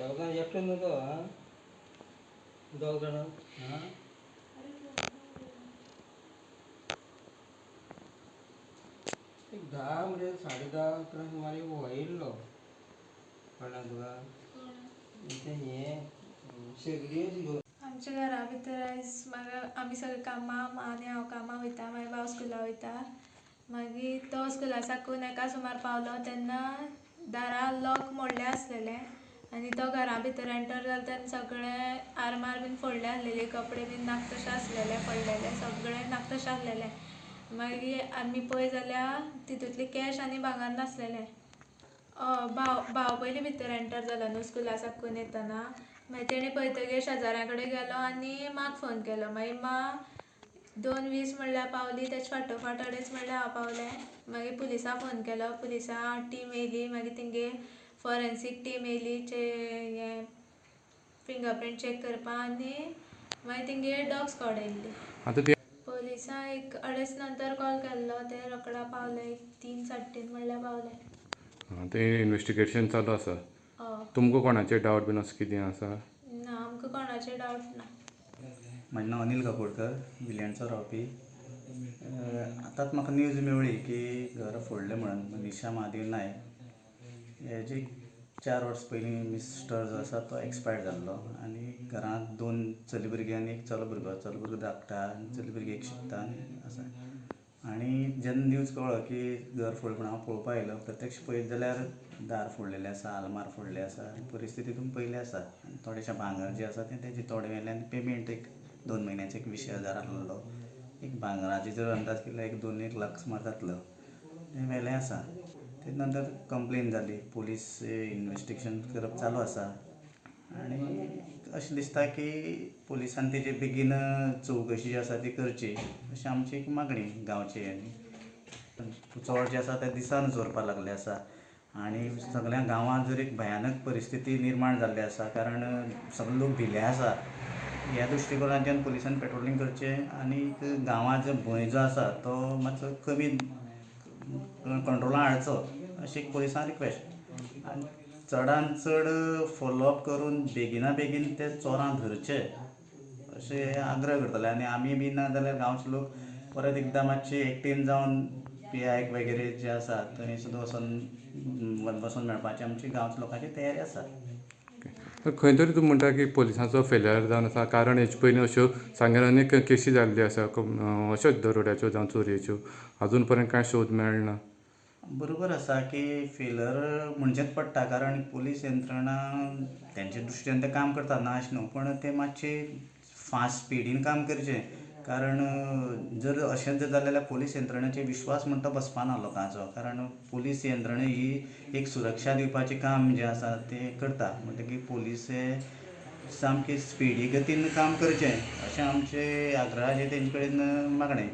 दोगां एकटो नको हां दोग जाणां हां एक 10 म्हणजे 10:30 अकरा सुमार हो येयल्लो कळ्ळें तुका तें हें शेगडी अशी घेवन आमच्या घरा भितर आयज म्हाका आमी सगळीं कामां आनी हांव कामां वयता मागीर भाव स्कुला वयता मागीर तो स्कुला साकून एका सुमार पावलो तेन्ना दारां लॉक मोडलें आसलेलें आनी तो घरा भितर एंटर जालो तेन्ना सगळें आरमार बीन फोडलें आसलेलीं कपडे बीन नाका तशें आसलेले पडलेले सगळें नाका तशें आसलेलें मागीर आमी पळय जाल्यार तितूंतली कॅश आनी भांगर नासलेलें भाव पयलीं भितर एंटर जालो न्हू स्कुला साकून येतना मागीर तेणी पळयतगीर शेजाऱ्या कडेन गेलो आनी माक फोन केलो मागीर मां 2:20 म्हणल्यार पावली तेच्या फाटोफाट 2:30 म्हणल्यार हांव पावलें मागीर पुलिसांक फोन केलो पुलिसां टीम येयली मागीर तेंगे फॉरेन्सीक टीम येयली हें फिंगर प्रिंट चॅक करपा आनी मागीर तेंगे डॉग स्क्वॉड येयल्ली पुलिसां एक 2:30 नंतर कॉल केल्लो ते रोखडा पावले 3 3:30 म्हणल्यार पावले ते इन्वेस्टिगेशन चालू आसा हय तुमकां कोणाचेर डावट बीन असो कितें आसा ना आमकां कोणाचेर डावट ना म्हजें नांव अनिल काकोडकर विलियंड्सां रावपी आतांच म्हाका न्यूज मेवळी की घर फोडलें म्हणून मनीशा महादेव नायक हेजे 4 वर्सां पयलीं मिस्टर जो आसा तो एक्सपायर्ड जाल्लो आनी घरांत 2 चली भुरगीं आनी एक चलो भुरगो धाकटो आनी चली भुरगीं एक शिकता आसा आनी जेन्ना न्यूज कळ्ळो की घर फोडलें म्हणून हांव पळोवपाक आयलो प्रत्यक्ष पळयत जाल्यार दार फोडलेलें आसा आलमार फोडलें आसा परिस्थिती तुमी पयली आसा थोडेशें भांगर जें आसा तें तेजें तोडें व्हेलें आनी पेमेंट एक 2 म्हयन्याचो एक 20,000 आहलो एक भांगराचें जर अंदाज केल्यार एक 2-1 लाख सुमार जातलो तें व्हेलें आसा तेजे नंतर कंप्लेन जाली पुलीस इन्वेस्टिगेशन करप चालू आसा आनी अशें दिसता की पुलिसान तेजे बेगीन चवकशी जी आसा ती करची अशी आमची एक मागणी गांवची चोर जे आसा ते दिसान चोरपा लागले आसा आनी सगळ्या गांवांत जर एक भयानक परिस्थिती निर्माण जाल्ली आसा कारण सगळे लोक भिले आसा ह्या दृश्टीकोनांतल्यान पुलिसान पेट्रोलिंग करचें आनी गांवांत जो भंय जो आसा तो मातसो कमी कंट्रोलान हाडचो अशी एक पुलिसान रिक्वेस्ट आनी चडांत चड फोलोअप करून बेगिना बेगीन ते चोरांक धरचे अशें आग्रह करतले आनी आमी बी ना जाल्यार गांवचे लोक परत एकदां मातशे एक्टीव जावन PIक वगैरे जे आसा थंय सुद्दां वचून मेळपाची आमची गांवच्या लोकांची तयारी आसा खंय तरी तूं म्हणटा की पुलिसांचो फेल्युअर जावन आसा कारण हेचे पयलीं अश्यो सांग्यार अनेक केसी जाल्ल्यो आसा अश्योच दरोड्याच्यो जावं चोरयेच्यो आजून पर्यंत कांय शोध मेळना बरोबर आसा की फेलर म्हणचेच पडटा कारण पुलीस यंत्रणा तेंचे दृश्टीन ते काम करता ना अशें न्हू पण ते मातशे फास्ट स्पिडीन काम करचें कारण जर अशें जर जालें जाल्यार पुलीस यंत्रणेचेर विश्वास म्हणटा बसपाना लोकांचो कारण पुलीस यंत्रणा ही एक सुरक्षा दिवपाचें काम जें आसा तें करता म्हणटकीर पुलीस सामकें स्पिडी गतीन काम करचें अशें आमचें आग्रहाचें तेंचे कडेन मागणें